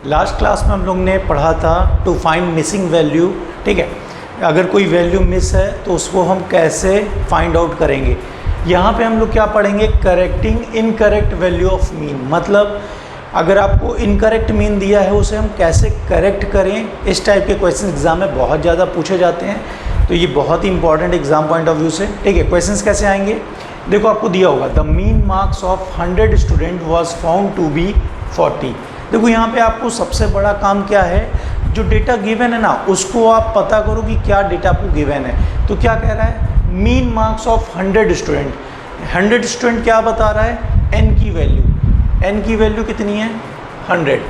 Last class में हम लोग ने पढ़ा था टू फाइंड मिसिंग वैल्यू। ठीक है, अगर कोई वैल्यू मिस है तो उसको हम कैसे फाइंड आउट करेंगे। यहाँ पे हम लोग क्या पढ़ेंगे, correcting incorrect value of mean. मतलब अगर आपको इनकरेक्ट मीन दिया है उसे हम कैसे करेक्ट करें। इस टाइप के क्वेश्चन एग्जाम में बहुत ज़्यादा पूछे जाते हैं, तो ये बहुत ही important exam point of view से। ठीक है, क्वेश्चंस कैसे आएंगे, देखो आपको दिया होगा the mean marks of 100 student was found to be 40। देखो यहाँ पे आपको सबसे बड़ा काम क्या है, जो डेटा गिवन है ना उसको आप पता करो कि क्या डेटा आपको गिवन है। तो क्या कह रहा है, mean marks of 100 student. 100 student क्या बता रहा है, एन की वैल्यू। एन की वैल्यू कितनी है, 100।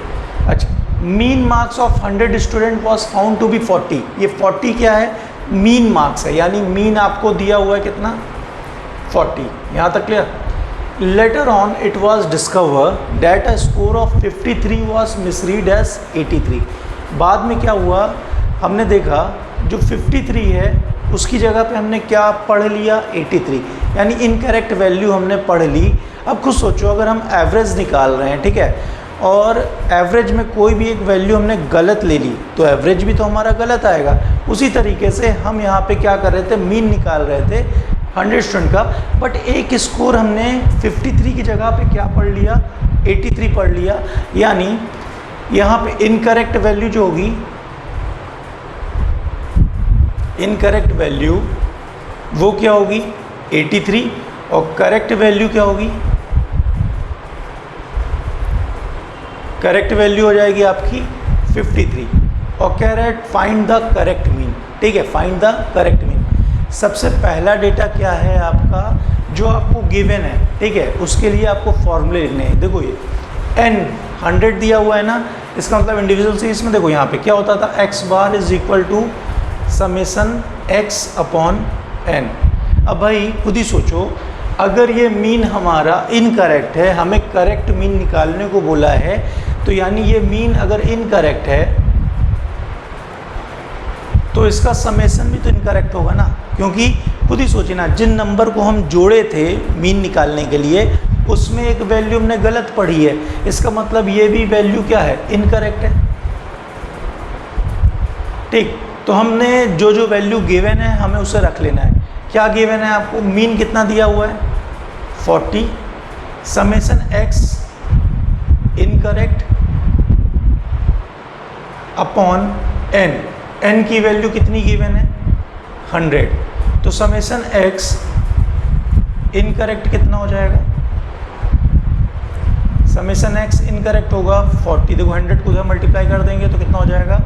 अच्छा, mean marks of 100 student was found to be 40। ये 40 क्या है, मीन मार्क्स है, यानी मीन आपको दिया हुआ है कितना, 40। यहाँ तक clear. Later on it was discover that a score of 53 was misread as 83। बाद में क्या हुआ, हमने देखा जो 53 है उसकी जगह पे हमने क्या पढ़ लिया, 83, यानी इनकरेक्ट वैल्यू हमने पढ़ ली। अब खुद सोचो, अगर हम एवरेज निकाल रहे हैं, ठीक है, और एवरेज में कोई भी एक वैल्यू हमने गलत ले ली तो एवरेज भी तो हमारा गलत आएगा। उसी तरीके से हम यहाँ पे क्या कर रहे थे, मीन निकाल रहे थे 100 स्टूडेंट का, बट एक स्कोर हमने 53 की जगह पे क्या पढ़ लिया, 83 पढ़ लिया। यानी यहाँ पे इनकरेक्ट वैल्यू जो होगी, इनकरेक्ट वैल्यू वो क्या होगी, 83, और करेक्ट वैल्यू क्या होगी, करेक्ट वैल्यू हो जाएगी आपकी 53। और कह रहा है फाइंड द करेक्ट मीन। ठीक है, फाइंड द करेक्ट मीन। सबसे पहला डेटा क्या है आपका, जो आपको गिवन है, ठीक है, उसके लिए आपको फॉर्मूले लिखने हैं। देखो ये n 100 दिया हुआ है ना, इसका मतलब इंडिविजुअल सीरीज में देखो यहाँ पे क्या होता था, x bar is equal to summation x upon n। अब भाई खुद ही सोचो, अगर ये मीन हमारा इनकरेक्ट है, हमें करेक्ट मीन निकालने को बोला है, तो यानी ये मीन अगर इनकरेक्ट है तो इसका समेसन भी तो इनकरेक्ट होगा ना, क्योंकि खुद ही सोचिए ना, जिन नंबर को हम जोड़े थे मीन निकालने के लिए उसमें एक वैल्यू हमने गलत पढ़ी है, इसका मतलब ये भी वैल्यू क्या है, इनकरेक्ट है। ठीक, तो हमने जो जो वैल्यू गिवन है हमें उसे रख लेना है। क्या गिवन है आपको, मीन कितना दिया हुआ है, 40, summation x incorrect upon n। n की वैल्यू कितनी गिवन है, 100, तो समेसन x इनकरेक्ट कितना हो जाएगा, समेसन x इनकरेक्ट होगा 40। देखो 100 को उधर मल्टीप्लाई कर देंगे तो कितना हो जाएगा,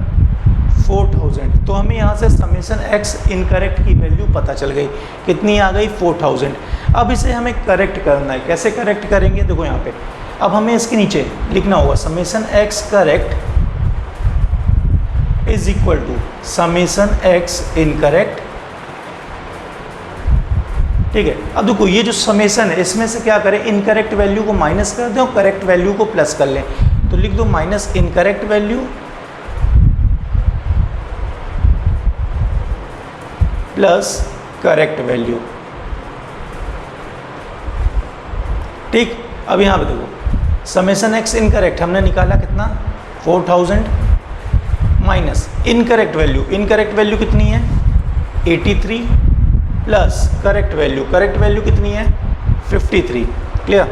4000। तो हमें यहाँ से समेसन x इनकरेक्ट की वैल्यू पता चल गई, कितनी आ गई, 4000। अब इसे हमें करेक्ट करना है, कैसे करेक्ट करेंगे, देखो यहाँ पे अब हमें इसके नीचे लिखना होगा summation x correct is equal to summation x incorrect. ठीक है, अब देखो ये जो समेसन है इसमें से क्या करें, इनकरेक्ट वैल्यू को माइनस कर दें और करेक्ट वैल्यू को प्लस कर लें। तो लिख दो minus incorrect value plus correct value. ठीक, अब यहाँ पे देखो समेसन x इनकरेक्ट हमने निकाला कितना, 4000, minus incorrect value, incorrect value कितनी है, 83, प्लस करेक्ट वैल्यू कितनी है, 53। क्लियर।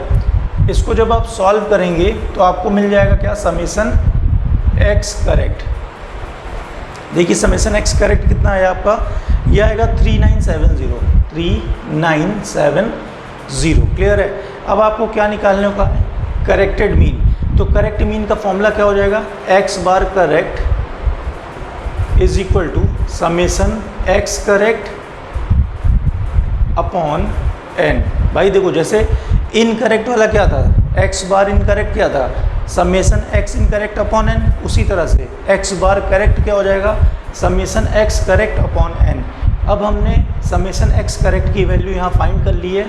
इसको जब आप सॉल्व करेंगे तो आपको मिल जाएगा क्या, समेसन x करेक्ट। देखिए समेसन x करेक्ट कितना है आपका, यह आएगा 3970, 3970। क्लियर है। अब आपको क्या निकालने का है, करेक्टेड मीन। तो करेक्ट मीन का फॉर्मूला क्या हो जाएगा, x bar correct is equal to summation x correct upon n। भाई देखो जैसे इनकरेक्ट वाला क्या था, x बार इनकरेक्ट क्या था, summation x incorrect upon n, उसी तरह से x बार करेक्ट क्या हो जाएगा, summation x correct upon n। अब हमने समेसन x करेक्ट की वैल्यू यहाँ फाइंड कर ली है,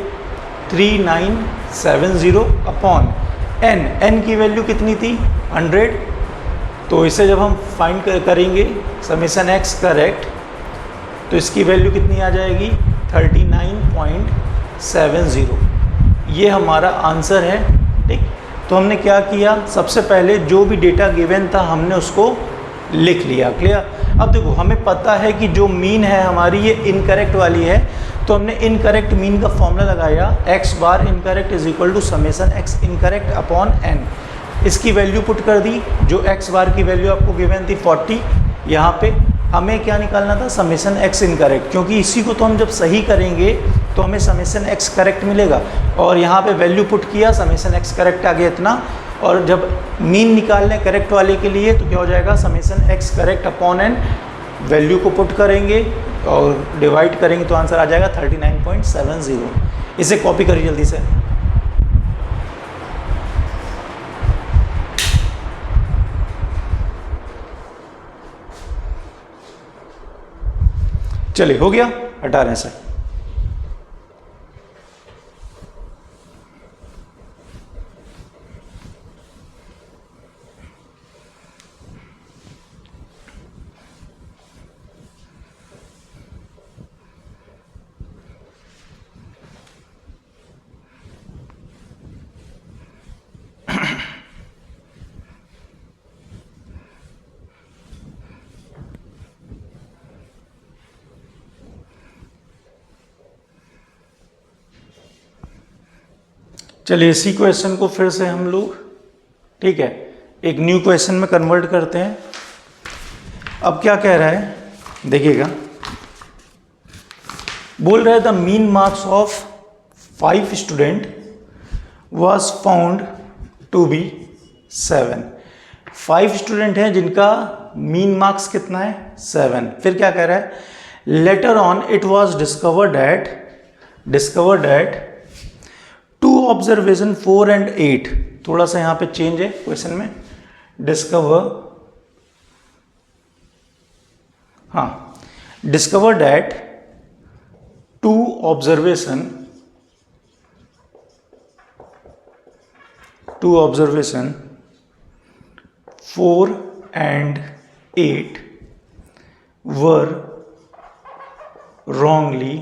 3970 अपॉन n। n की वैल्यू कितनी थी, 100। तो इसे जब हम फाइंड करेंगे समेसन x करेक्ट, तो इसकी वैल्यू कितनी आ जाएगी, 39.70। ये हमारा आंसर है। ठीक, तो हमने क्या किया, सबसे पहले जो भी डेटा गिवन था हमने उसको लिख लिया। क्लियर। अब देखो हमें पता है कि जो मीन है हमारी ये इनकरेक्ट वाली है, तो हमने इनकरेक्ट मीन का फॉर्मूला लगाया, x bar incorrect is equal to summation x incorrect upon n. इसकी वैल्यू पुट कर दी, जो एक्स बार की वैल्यू आपको गिवन थी 40, यहाँ पे हमें क्या निकालना था, समेसन एक्स इनकरेक्ट, क्योंकि इसी को तो हम जब सही करेंगे तो हमें समेसन एक्स करेक्ट मिलेगा। और यहाँ पे वैल्यू पुट किया, समेसन एक्स करेक्ट आ गया इतना, और जब मीन निकालने करेक्ट वाले के लिए तो क्या हो जाएगा, summation x correct upon n, value को पुट करेंगे और डिवाइड करेंगे तो आंसर आ जाएगा 39.70। इसे कॉपी करिए जल्दी से। चलिए हो गया, हटा रहे हैं सर। चलिए इसी क्वेश्चन को फिर से हम लोग, ठीक है, एक न्यू क्वेश्चन में कन्वर्ट करते हैं। अब क्या कह रहा है, देखिएगा, बोल रहा है the mean marks of 5 student was found to be 7। 5 student हैं जिनका मीन मार्क्स कितना है, 7। फिर क्या कह रहा है, letter on it was discovered that 2 observation 4 and 8, थोड़ा सा यहाँ पे चेंज है क्वेश्चन में, discover that 2 observation 4 and 8 were wrongly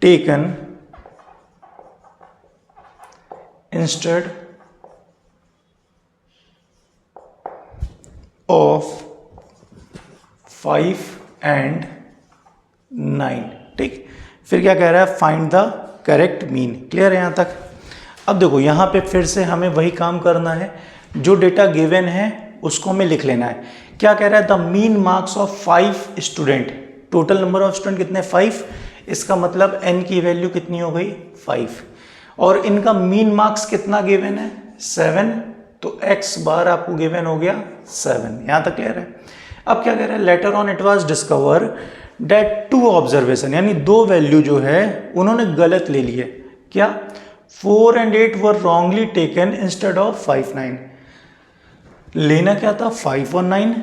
taken instead of 5 and 9। ठीक, फिर क्या कह रहा है, find the correct mean. Clear है यहाँ तक। अब देखो यहाँ पे फिर से हमें वही काम करना है, जो डेटा गिवन है उसको हमें लिख लेना है। क्या कह रहा है, the mean marks of 5 student, total number of student कितने, 5, इसका मतलब n की वैल्यू कितनी हो गई, 5, और इनका मीन मार्क्स कितना गिवन है, 7, तो x बार आपको गिवन हो गया 7। यहाँ तक क्लियर है। अब क्या कह रहा है, letter on it was discover that 2 observation, यानी 2 वैल्यू जो है उन्होंने गलत ले ली है। क्या, 4 and 8 were wrongly taken instead of 5, 9। लेना क्या था, 5 और 9,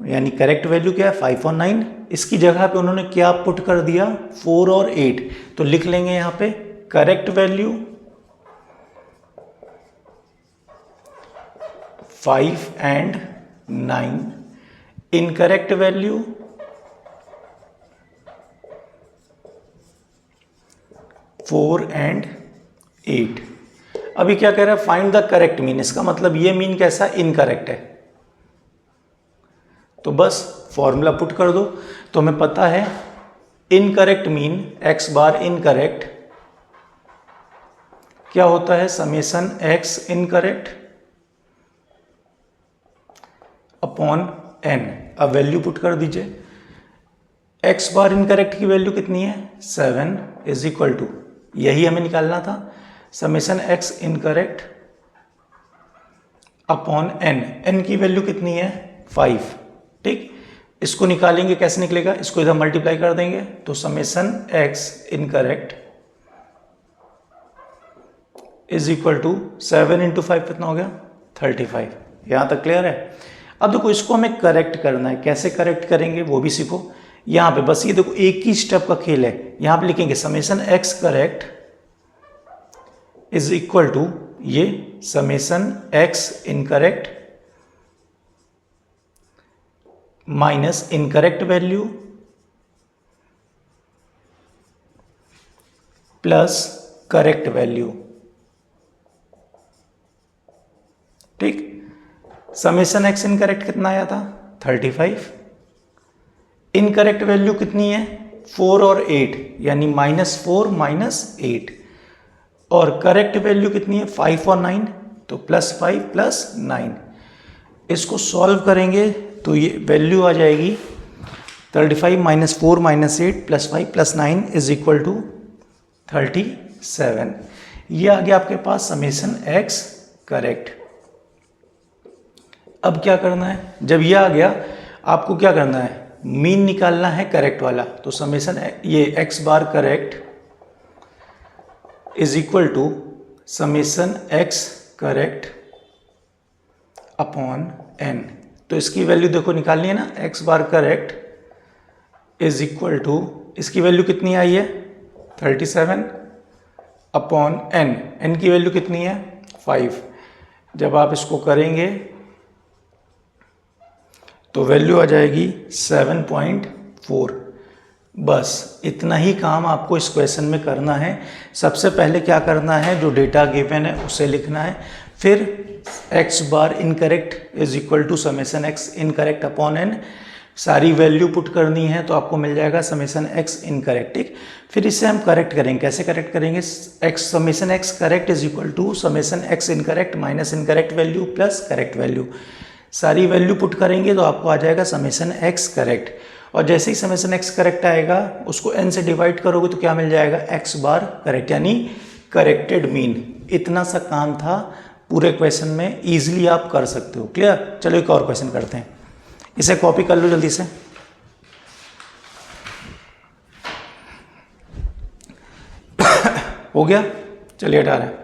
यानी करेक्ट वैल्यू क्या है, 5 और 9। इसकी जगह पे उन्होंने क्या पुट कर दिया, 4 और 8। तो लिख लेंगे यहाँ पे correct value 5 and 9, incorrect value 4 and 8। अभी क्या कह रहा है, फाइंड द करेक्ट मीन, इसका मतलब ये मीन कैसा, इनकरेक्ट है। तो बस फॉर्मूला पुट कर दो, तो हमें पता है इनकरेक्ट मीन x बार इनकरेक्ट क्या होता है, summation x incorrect upon n। अब वैल्यू पुट कर दीजिए, x बार इनकरेक्ट की वैल्यू कितनी है, 7 इज इक्वल टू, यही हमें निकालना था, summation x incorrect upon n। n की वैल्यू कितनी है, 5। ठीक, इसको निकालेंगे, कैसे निकलेगा, इसको इधर मल्टीप्लाई कर देंगे, तो summation x incorrect is equal to 7 × 5 कितना हो गया, 35। यहाँ तक क्लियर है। अब देखो इसको हमें करेक्ट करना है, कैसे करेक्ट करेंगे वो भी सीखो। यहाँ पे बस ये देखो एक ही स्टेप का खेल है। यहाँ पे लिखेंगे summation x correct is equal to ये summation x incorrect minus incorrect value plus correct value. ठीक, समेशन एक्स इनकरेक्ट कितना आया था 35, इनकरेक्ट वैल्यू कितनी है 4 और 8 यानी -4 -8, और करेक्ट वैल्यू कितनी है 5 और 9 तो +5 +9। इसको सॉल्व करेंगे तो ये वैल्यू आ जाएगी 35 -4 -8 +5 +9 इज इक्वल टू 37। ये आ गया आपके पास समेशन एक्स करेक्ट। अब क्या करना है, जब ये आ गया आपको क्या करना है, मीन निकालना है करेक्ट वाला। तो समेशन ये x bar correct is equal to summation x correct upon n. तो इसकी वैल्यू देखो निकालनी है ना, x bar correct is equal to, इसकी वैल्यू कितनी आई है 37 अपॉन एन, एन की वैल्यू कितनी है 5। जब आप इसको करेंगे तो वैल्यू आ जाएगी 7.4। बस इतना ही काम आपको इस क्वेश्चन में करना है। सबसे पहले क्या करना है, जो डेटा गिवन है उसे लिखना है, फिर x bar incorrect is equal to summation x incorrect upon n, सारी वैल्यू पुट करनी है तो आपको मिल जाएगा समेशन एक्स इनकरेक्ट। ठीक, फिर इसे हम करेक्ट करेंगे। कैसे करेक्ट करेंगे, x summation x correct is equal to summation x incorrect minus incorrect value plus correct value, सारी वैल्यू पुट करेंगे तो आपको आ जाएगा समेशन एक्स करेक्ट। और जैसे ही समेशन एक्स करेक्ट आएगा उसको एन से डिवाइड करोगे तो क्या मिल जाएगा एक्स बार करेक्ट यानी करेक्टेड मीन। इतना सा काम था पूरे क्वेश्चन में, इजीली आप कर सकते हो। क्लियर, चलो एक और क्वेश्चन करते हैं, इसे कॉपी कर लो जल्दी से। हो गया, चलिए हटा रहे हैं।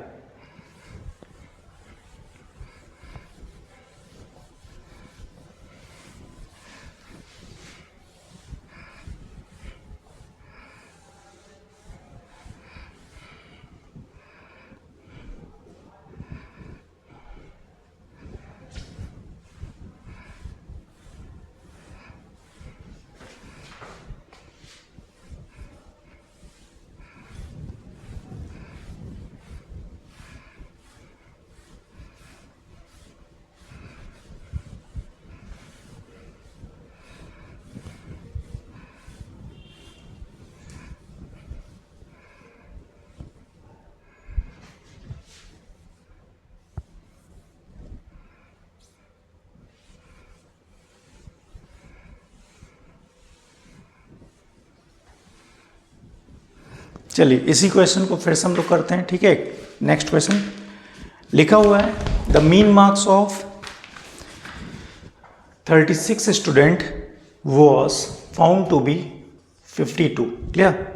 चलिए इसी क्वेश्चन को फिर से हम लोग करते हैं। ठीक है, नेक्स्ट क्वेश्चन लिखा हुआ है the mean marks of 36 student was found to be 52. Clear?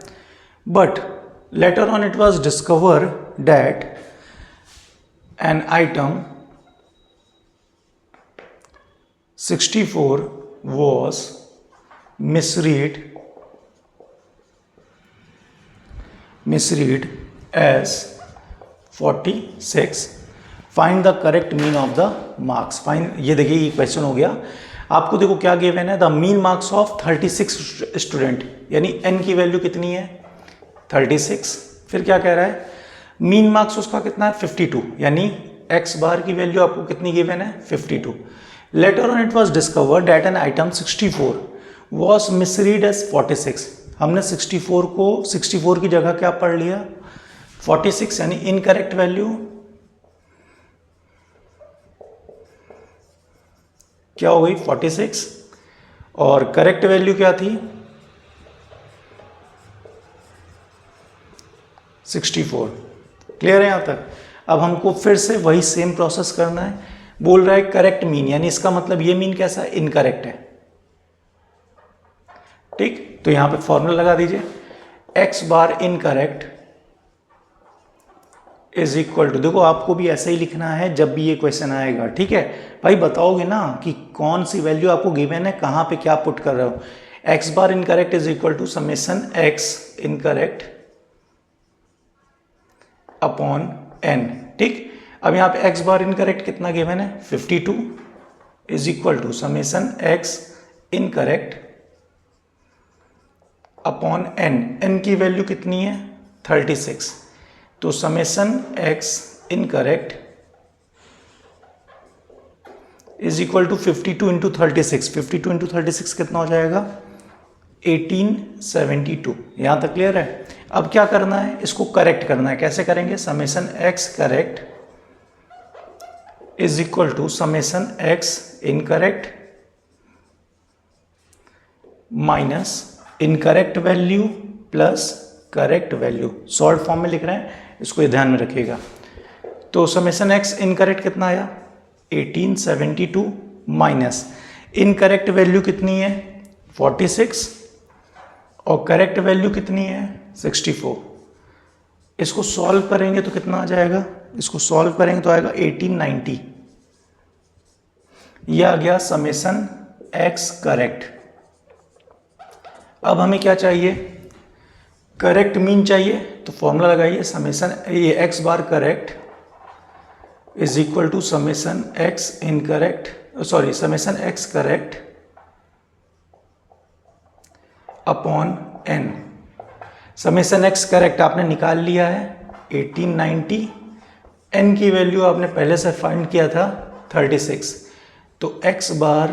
But later on it was discovered that an item 64 was misread as 46. Find the correct mean of the marks. Find, ये देखिए ये question हो गया। आपको देखो क्या given है, the mean marks of 36 student, यानी एन की वैल्यू कितनी है 36। फिर क्या कह रहा है, मीन मार्क्स उसका कितना है 52, यानी एक्स बार की वैल्यू आपको कितनी गिवन है 52। Later on it was discovered that an item 64 was misread as 46। हमने 64 को 64 की जगह क्या पढ़ लिया 46, यानी इनकरेक्ट वैल्यू क्या हो गई 46 और करेक्ट वैल्यू क्या थी 64। क्लियर है यहां तक। अब हमको फिर से वही सेम प्रोसेस करना है। बोल रहा है करेक्ट मीन, यानी इसका मतलब ये मीन कैसा है, इनकरेक्ट है। ठीक, तो यहां पे फॉर्मूला लगा दीजिए, x bar incorrect is equal to, देखो आपको भी ऐसे ही लिखना है जब भी ये क्वेश्चन आएगा। ठीक है भाई, बताओगे ना कि कौन सी वैल्यू आपको गिवन है, कहां पे क्या पुट कर रहे हो। X bar incorrect is equal to summation x incorrect upon n. ठीक, अब यहां पे एक्स बार इनकरेक्ट कितना गिवन है 52 is equal to summation x incorrect upon n. N की वैल्यू कितनी है 36। तो summation x incorrect is equal to 52 into 36। 52 into 36 कितना हो जाएगा? 1872। यहाँ तक क्लियर है? अब क्या करना है, इसको करेक्ट करना है। कैसे करेंगे? Summation x correct is equal to summation x incorrect minus incorrect value plus correct value. Short form में लिख रहे हैं, इसको ध्यान में रखिएगा। तो समेसन x इनकरेक्ट कितना आया? 1872 माइनस इनकरेक्ट वैल्यू कितनी है? 46 और करेक्ट वैल्यू कितनी है? 64। इसको सॉल्व करेंगे तो कितना आ जाएगा? इसको सॉल्व करेंगे तो आएगा 1890। यह आ गया समेसन x करेक्ट। अब हमें क्या चाहिए? करेक्ट मीन चाहिए। तो फॉर्मूला लगाइए, समेसन ये x bar correct is equal to summation x incorrect, sorry summation x correct upon n। Summation x correct आपने निकाल लिया है 1890, n की वैल्यू आपने पहले से फाइंड किया था 36। तो x बार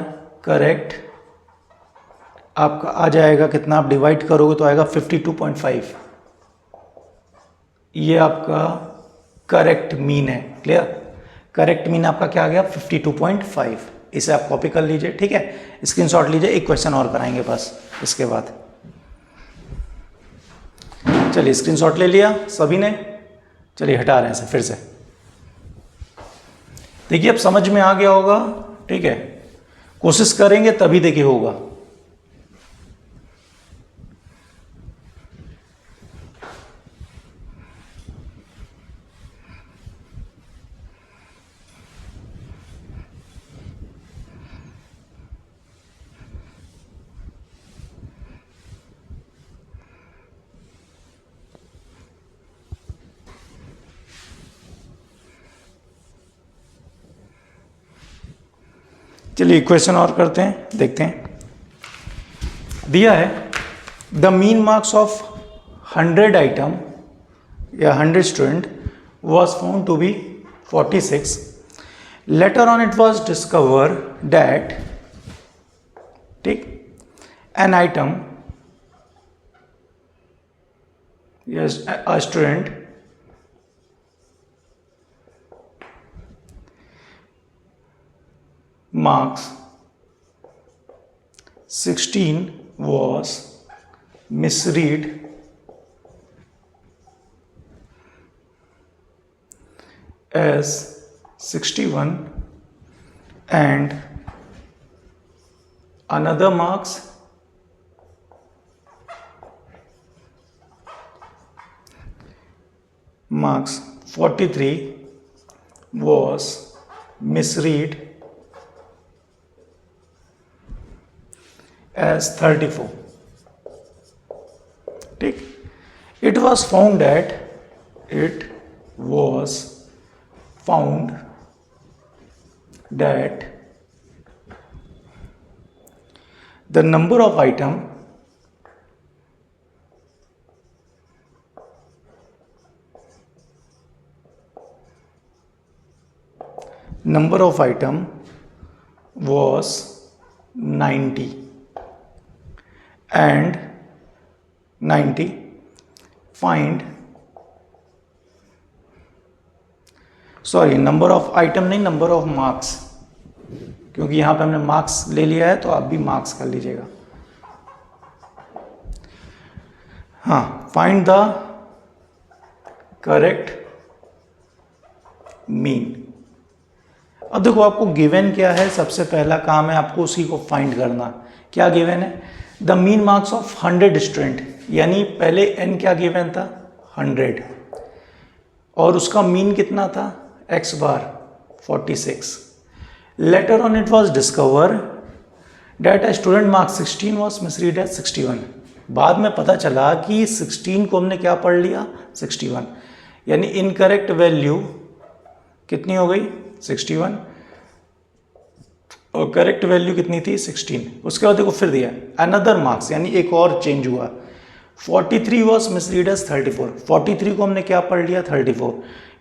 करेक्ट आपका आ जाएगा कितना? आप डिवाइड करोगे तो आएगा 52.5। ये आपका करेक्ट मीन है। क्लियर? करेक्ट मीन आपका क्या आ गया? 52.5। इसे आप कॉपी कर लीजिए, ठीक है? स्क्रीनशॉट लीजिए। एक क्वेश्चन और कराएंगे बस इसके बाद। चलिए स्क्रीनशॉट ले लिया सभी ने। चलिए हटा रहे हैं इसे फिर से। देखिए अब समझ में आ गया होगा, ठीक है? कोशिश करेंगे तभी देखिए होगा। चलिए क्वेश्चन और करते हैं, देखते हैं। दिया है the mean marks of 100 item या 100 student was found to be 46. Later on it was discovered that ठीक an item, yes, a student marks 16 was misread as 61 and another marks 43 was misread as 34. ठीक, it was found that the number of item was 90 and 90 find, sorry number of item नहीं, number of marks, क्योंकि यहां पे हमने marks ले लिया है तो आप भी मार्क्स कर लीजिएगा। हाँ, फाइंड द करेक्ट मीन। अब देखो आपको गिवन क्या है, सबसे पहला काम है आपको उसी को फाइंड करना। क्या गिवन है? The mean marks of 100 student, यानी पहले n क्या गिवन था? 100 और उसका मीन कितना था? x bar 46। Later on it was discover that a student marks 16 was misread as 61। बाद में पता चला कि 16 को हमने क्या पढ़ लिया? 61, यानी इनकरेक्ट वैल्यू कितनी हो गई? 61 और करेक्ट वैल्यू कितनी थी? 16। उसके बाद देखो फिर दिया अनदर मार्क्स, यानी एक और चेंज हुआ 43 वॉज मिसरीड एज 34। 43 को हमने क्या पढ़ लिया 34,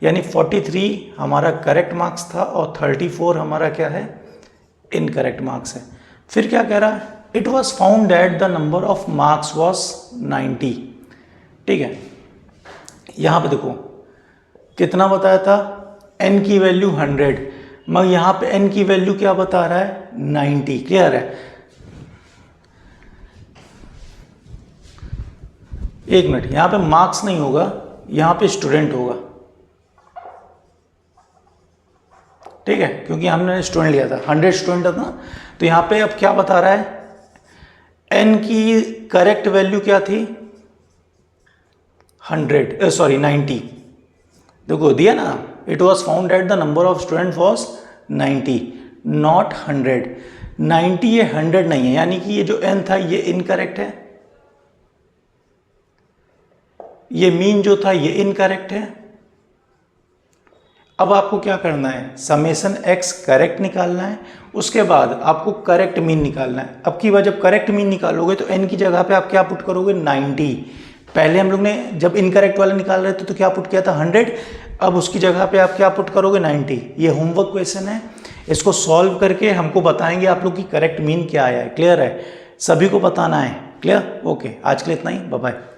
यानी 43 हमारा करेक्ट मार्क्स था और 34 हमारा क्या है इनकरेक्ट मार्क्स है। फिर क्या कह रहा है, it was found that the number of marks was 90। ठीक है, यहाँ पे देखो कितना बताया था, n की वैल्यू 100, मगर यहाँ पे n की वैल्यू क्या बता रहा है 90। क्लियर है? एक मिनट, यहाँ पे मार्क्स नहीं होगा, यहाँ पे स्टूडेंट होगा। ठीक है, क्योंकि हमने स्टूडेंट लिया था, 100 स्टूडेंट था ना, तो यहाँ पे अब क्या बता रहा है, n की करेक्ट वैल्यू क्या थी 90। देखो दिया ना, it was found that the number of student was 90 not 100। 90 ये 100 नहीं है, यानी कि ये जो n था ये इनकरेक्ट है, ये मीन जो था ये इनकरेक्ट है। अब आपको क्या करना है, समेशन x करेक्ट निकालना है, उसके बाद आपको करेक्ट मीन निकालना है। अब की बार जब करेक्ट मीन निकालोगे तो n की जगह पे आप क्या पुट करोगे 90। पहले हम लोग ने जब इनकरेक्ट वाला निकाल रहे थे तो क्या पुट किया था 100, अब उसकी जगह पे आप क्या पुट करोगे 90। ये होमवर्क क्वेश्चन है, इसको सॉल्व करके हमको बताएंगे आप लोग की करेक्ट मीन क्या आया है। क्लियर है? सभी को बताना है। क्लियर? ओके, आज के लिए इतना ही, बाय बाय।